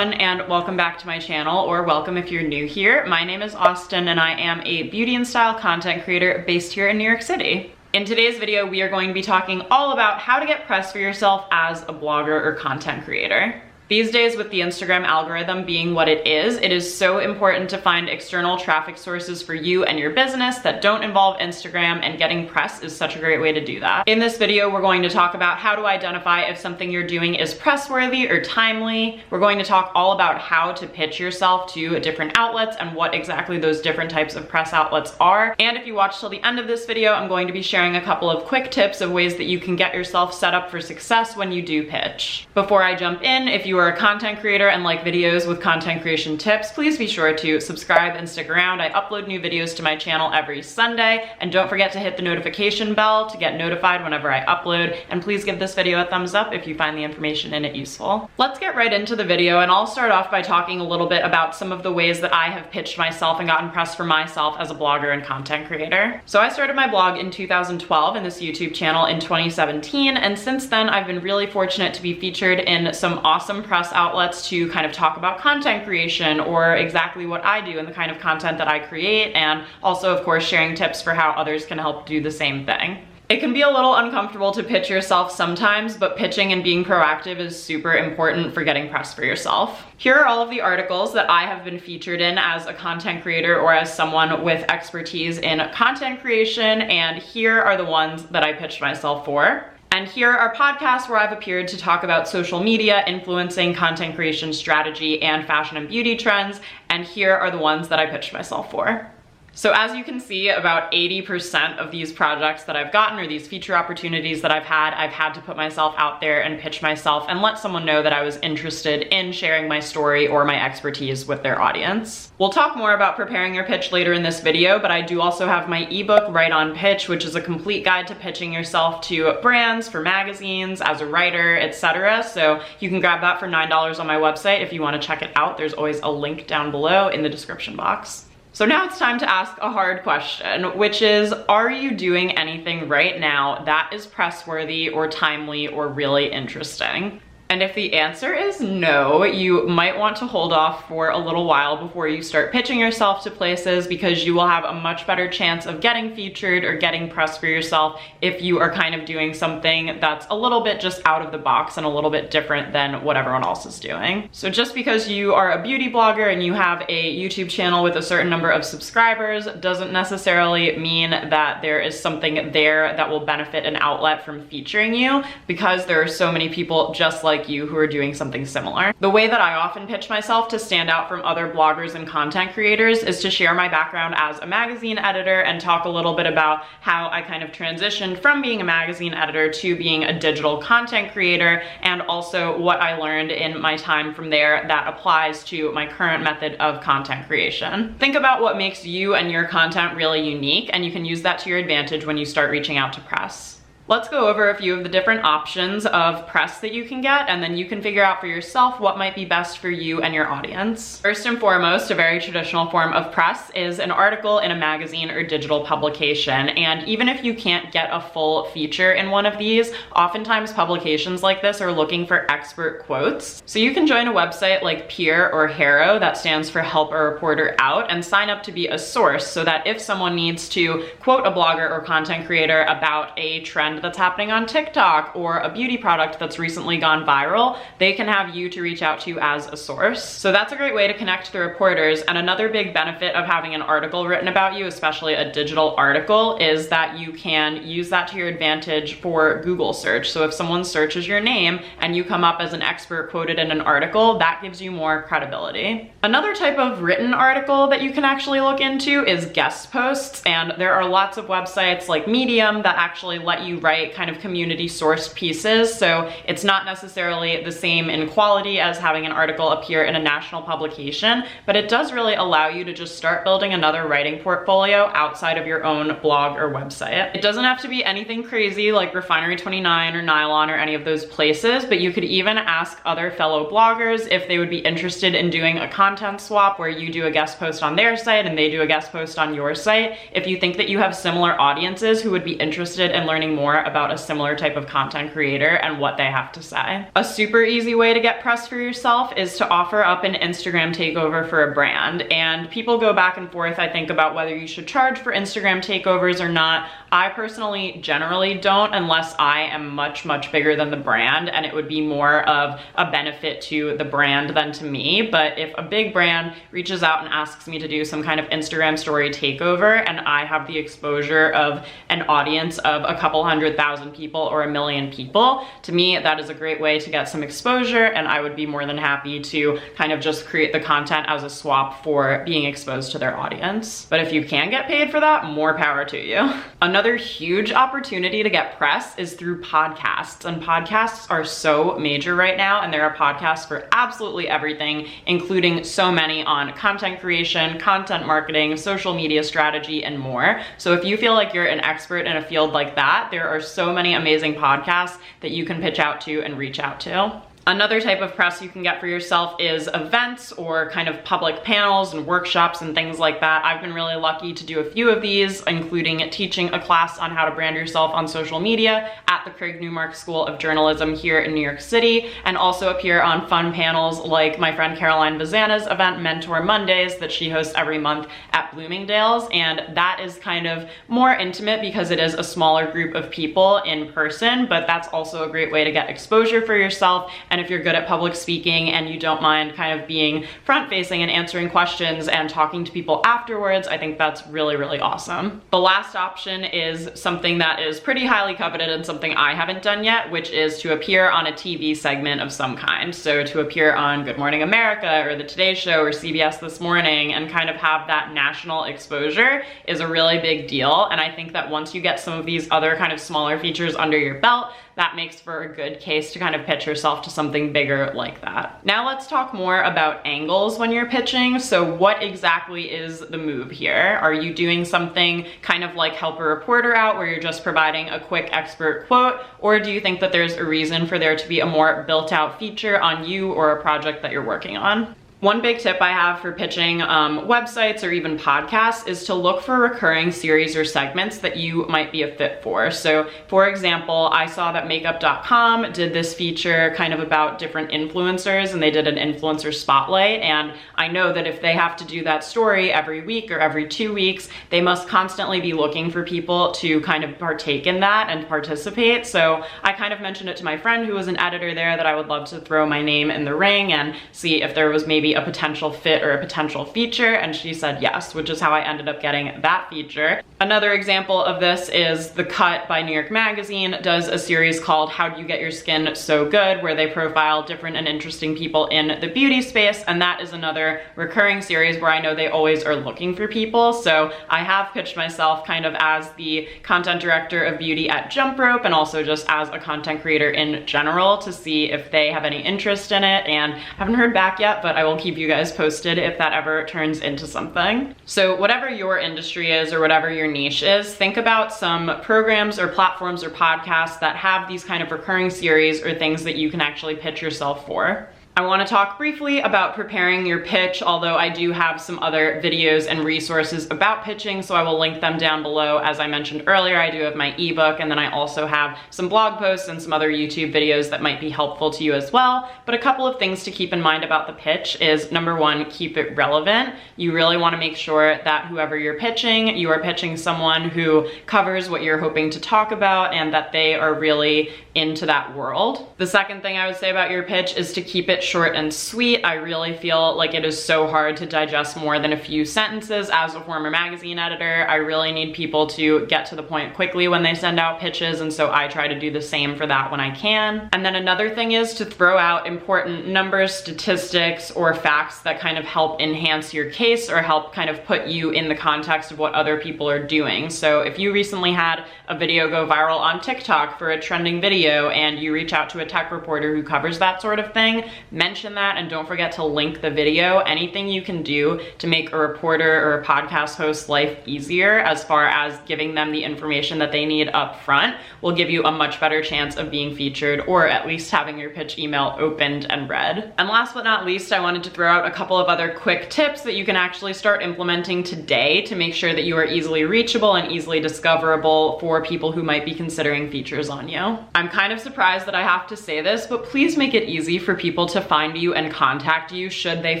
everyone, and welcome back to my channel, or welcome if you're new here. My name is Austen and I am a beauty and style content creator based here in New York City. In today's video, we are going to be talking all about how to get press for yourself as a blogger or content creator. These days, with the Instagram algorithm being what it is so important to find external traffic sources for you and your business that don't involve Instagram, and getting press is such a great way to do that. In this video, we're going to talk about how to identify if something you're doing is press-worthy or timely. We're going to talk all about how to pitch yourself to different outlets and what exactly those different types of press outlets are. And if you watch till the end of this video, I'm going to be sharing a couple of quick tips of ways that you can get yourself set up for success when you do pitch. Before I jump in, if you are a content creator and like videos with content creation tips, please be sure to subscribe and stick around. I upload new videos to my channel every Sunday, and don't forget to hit the notification bell to get notified whenever I upload, and please give this video a thumbs up if you find the information in it useful. Let's get right into the video, and I'll start off by talking a little bit about some of the ways that I have pitched myself and gotten press for myself as a blogger and content creator. So I started my blog in 2012 and this YouTube channel in 2017, and since then I've been really fortunate to be featured in some awesome press outlets to kind of talk about content creation or exactly what I do and the kind of content that I create, and also of course sharing tips for how others can help do the same thing. It can be a little uncomfortable to pitch yourself sometimes, but pitching and being proactive is super important for getting press for yourself. Here are all of the articles that I have been featured in as a content creator or as someone with expertise in content creation, and here are the ones that I pitched myself for. And here are podcasts where I've appeared to talk about social media, influencing, content creation strategy, and fashion and beauty trends. And here are the ones that I pitched myself for. So as you can see, about 80% of these projects that I've gotten, or these feature opportunities that I've had to put myself out there and pitch myself and let someone know that I was interested in sharing my story or my expertise with their audience. We'll talk more about preparing your pitch later in this video, but I do also have my ebook, Write on Pitch, which is a complete guide to pitching yourself to brands, for magazines, as a writer, etc. So you can grab that for $9 on my website if you want to check it out. There's always a link down below in the description box. So now it's time to ask a hard question, which is, are you doing anything right now that is press-worthy or timely or really interesting? And if the answer is no, you might want to hold off for a little while before you start pitching yourself to places, because you will have a much better chance of getting featured or getting press for yourself if you are kind of doing something that's a little bit just out of the box and a little bit different than what everyone else is doing. So just because you are a beauty blogger and you have a YouTube channel with a certain number of subscribers doesn't necessarily mean that there is something there that will benefit an outlet from featuring you, because there are so many people just like you who are doing something similar. The way that I often pitch myself to stand out from other bloggers and content creators is to share my background as a magazine editor and talk a little bit about how I kind of transitioned from being a magazine editor to being a digital content creator, and also what I learned in my time from there that applies to my current method of content creation. Think about what makes you and your content really unique, and you can use that to your advantage when you start reaching out to press. Let's go over a few of the different options of press that you can get, and then you can figure out for yourself what might be best for you and your audience. First and foremost, a very traditional form of press is an article in a magazine or digital publication. And even if you can't get a full feature in one of these, oftentimes publications like this are looking for expert quotes. So you can join a website like Peer or HARO, that stands for Help a Reporter Out, and sign up to be a source, so that if someone needs to quote a blogger or content creator about a trend that's happening on TikTok or a beauty product that's recently gone viral, they can have you to reach out to as a source. So that's a great way to connect the reporters. And another big benefit of having an article written about you, especially a digital article, is that you can use that to your advantage for Google search. So if someone searches your name and you come up as an expert quoted in an article, that gives you more credibility. Another type of written article that you can actually look into is guest posts, and there are lots of websites like Medium that actually let you write kind of community sourced pieces. So it's not necessarily the same in quality as having an article appear in a national publication, but it does really allow you to just start building another writing portfolio outside of your own blog or website. It doesn't have to be anything crazy like Refinery29 or Nylon or any of those places, but you could even ask other fellow bloggers if they would be interested in doing a content swap where you do a guest post on their site and they do a guest post on your site, if you think that you have similar audiences who would be interested in learning more more about a similar type of content creator and what they have to say. A super easy way to get press for yourself is to offer up an Instagram takeover for a brand. And people go back and forth, I think, about whether you should charge for Instagram takeovers or not. I personally generally don't, unless I am much, much bigger than the brand and it would be more of a benefit to the brand than to me. But if a big brand reaches out and asks me to do some kind of Instagram story takeover and I have the exposure of an audience of a couple 100,000 people or 1 million people, to me that is a great way to get some exposure, and I would be more than happy to kind of just create the content as a swap for being exposed to their audience. But if you can get paid for that, more power to you. Another huge opportunity to get press is through podcasts, and podcasts are so major right now, and there are podcasts for absolutely everything, including so many on content creation, content marketing, social media strategy, and more. So if you feel like you're an expert in a field like that, there are so many amazing podcasts that you can pitch out to and reach out to. Another type of press you can get for yourself is events or kind of public panels and workshops and things like that. I've been really lucky to do a few of these, including teaching a class on how to brand yourself on social media at the Craig Newmark School of Journalism here in New York City, and also appear on fun panels like my friend Caroline Bazana's event Mentor Mondays that she hosts every month at Bloomingdale's. And that is kind of more intimate because it is a smaller group of people in person, but that's also a great way to get exposure for yourself. And if you're good at public speaking and you don't mind kind of being front-facing and answering questions and talking to people afterwards, I think that's really, really awesome. The last option is something that is pretty highly coveted and something I haven't done yet, which is to appear on a TV segment of some kind. So to appear on Good Morning America or The Today Show or CBS This Morning and kind of have that national exposure is a really big deal. And I think that once you get some of these other kind of smaller features under your belt, that makes for a good case to kind of pitch yourself to something bigger like that. Now let's talk more about angles when you're pitching. So what exactly is the move here? Are you doing something kind of like help a reporter out where you're just providing a quick expert quote? Or do you think that there's a reason for there to be a more built out feature on you or a project that you're working on? One big tip I have for pitching websites or even podcasts is to look for recurring series or segments that you might be a fit for. So for example, I saw that makeup.com did this feature kind of about different influencers, and they did an influencer spotlight. And I know that if they have to do that story every week or every 2 weeks, they must constantly be looking for people to kind of partake in that and participate. So I kind of mentioned it to my friend who was an editor there that I would love to throw my name in the ring and see if there was maybe a potential fit or a potential feature, and she said yes, which is how I ended up getting that feature. Another example of this is The Cut by New York Magazine does a series called How Do You Get Your Skin So Good, where they profile different and interesting people in the beauty space, and that is another recurring series where I know they always are looking for people. So I have pitched myself kind of as the content director of beauty at Jump Rope, and also just as a content creator in general, to see if they have any interest in it. And I haven't heard back yet, but I will keep you guys posted if that ever turns into something. So whatever your industry is or whatever your niche is, think about some programs or platforms or podcasts that have these kind of recurring series or things that you can actually pitch yourself for. I want to talk briefly about preparing your pitch, although I do have some other videos and resources about pitching, so I will link them down below. As I mentioned earlier, I do have my ebook, and then I also have some blog posts and some other YouTube videos that might be helpful to you as well. But a couple of things to keep in mind about the pitch is, number one, keep it relevant. You really want to make sure that whoever you're pitching, you are pitching someone who covers what you're hoping to talk about and that they are really into that world. The second thing I would say about your pitch is to keep it short and sweet. I really feel like it is so hard to digest more than a few sentences. As a former magazine editor, I really need people to get to the point quickly when they send out pitches, and so I try to do the same for that when I can. And then another thing is to throw out important numbers, statistics, or facts that kind of help enhance your case or help kind of put you in the context of what other people are doing. So if you recently had a video go viral on TikTok for a trending video and you reach out to a tech reporter who covers that sort of thing, mention that, and don't forget to link the video. Anything you can do to make a reporter or a podcast host's life easier as far as giving them the information that they need up front will give you a much better chance of being featured, or at least having your pitch email opened and read. And last but not least, I wanted to throw out a couple of other quick tips that you can actually start implementing today to make sure that you are easily reachable and easily discoverable for people who might be considering features on you. I'm kind of surprised that I have to say this, but please make it easy for people to find you and contact you should they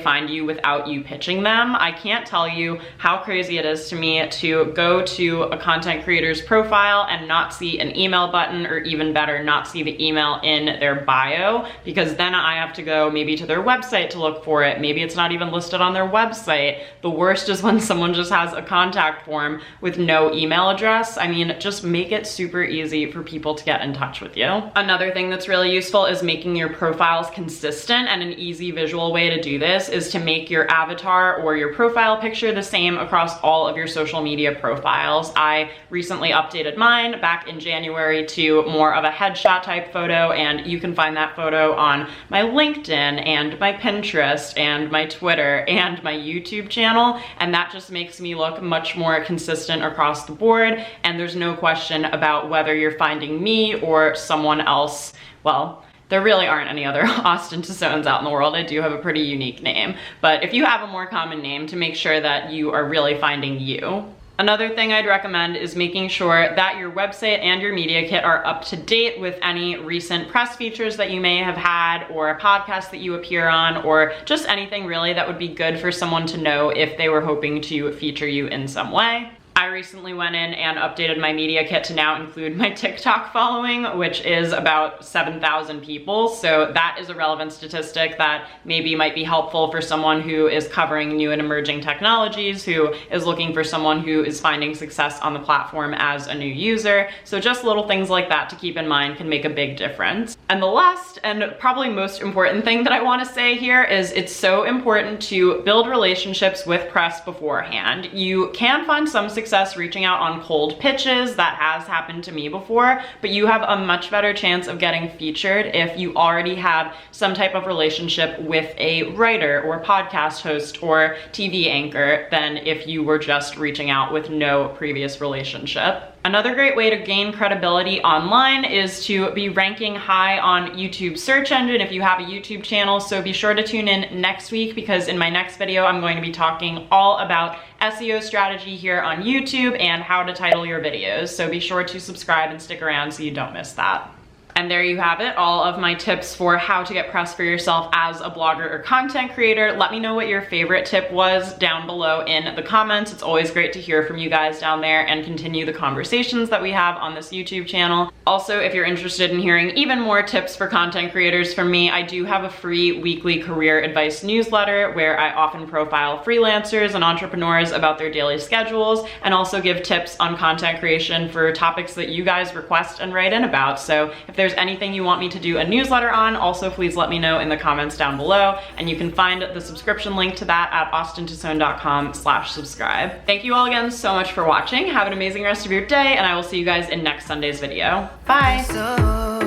find you without you pitching them. I can't tell you how crazy it is to me to go to a content creator's profile and not see an email button, or even better, not see the email in their bio, because then I have to go maybe to their website to look for it. Maybe it's not even listed on their website. The worst is when someone just has a contact form with no email address. I mean, just make it super easy for people to get in touch with you. Another thing that's really useful is making your profiles consistent, and an easy visual way to do this is to make your avatar or your profile picture the same across all of your social media profiles. I recently updated mine back in January to more of a headshot type photo, and you can find that photo on my LinkedIn and my Pinterest and my Twitter and my YouTube channel, and that just makes me look much more consistent across the board, and there's no question about whether you're finding me or someone else. Well, there really aren't any other Austen Tosones out in the world. I do have a pretty unique name, but if you have a more common name, to make sure that you are really finding you. Another thing I'd recommend is making sure that your website and your media kit are up to date with any recent press features that you may have had, or a podcast that you appear on, or just anything really that would be good for someone to know if they were hoping to feature you in some way. I recently went in and updated my media kit to now include my TikTok following, which is about 7,000 people. So that is a relevant statistic that maybe might be helpful for someone who is covering new and emerging technologies, who is looking for someone who is finding success on the platform as a new user. So just little things like that to keep in mind can make a big difference. And the last and probably most important thing that I want to say here is it's so important to build relationships with press beforehand. You can find some success reaching out on cold pitches. That has happened to me before, but you have a much better chance of getting featured if you already have some type of relationship with a writer or podcast host or TV anchor than if you were just reaching out with no previous relationship. Another great way to gain credibility online is to be ranking high on YouTube search engine if you have a YouTube channel. So be sure to tune in next week, because in my next video, I'm going to be talking all about SEO strategy here on YouTube and how to title your videos. So be sure to subscribe and stick around so you don't miss that. And there you have it, all of my tips for how to get press for yourself as a blogger or content creator. Let me know what your favorite tip was down below in the comments. It's always great to hear from you guys down there and continue the conversations that we have on this YouTube channel. Also, if you're interested in hearing even more tips for content creators from me, I do have a free weekly career advice newsletter where I often profile freelancers and entrepreneurs about their daily schedules, and also give tips on content creation for topics that you guys request and write in about. So if there's anything you want me to do a newsletter on, also please let me know in the comments down below, and you can find the subscription link to that at austentosone.com/subscribe. Thank you all again so much for watching. Have an amazing rest of your day, and I will see you guys in next Sunday's video. Bye!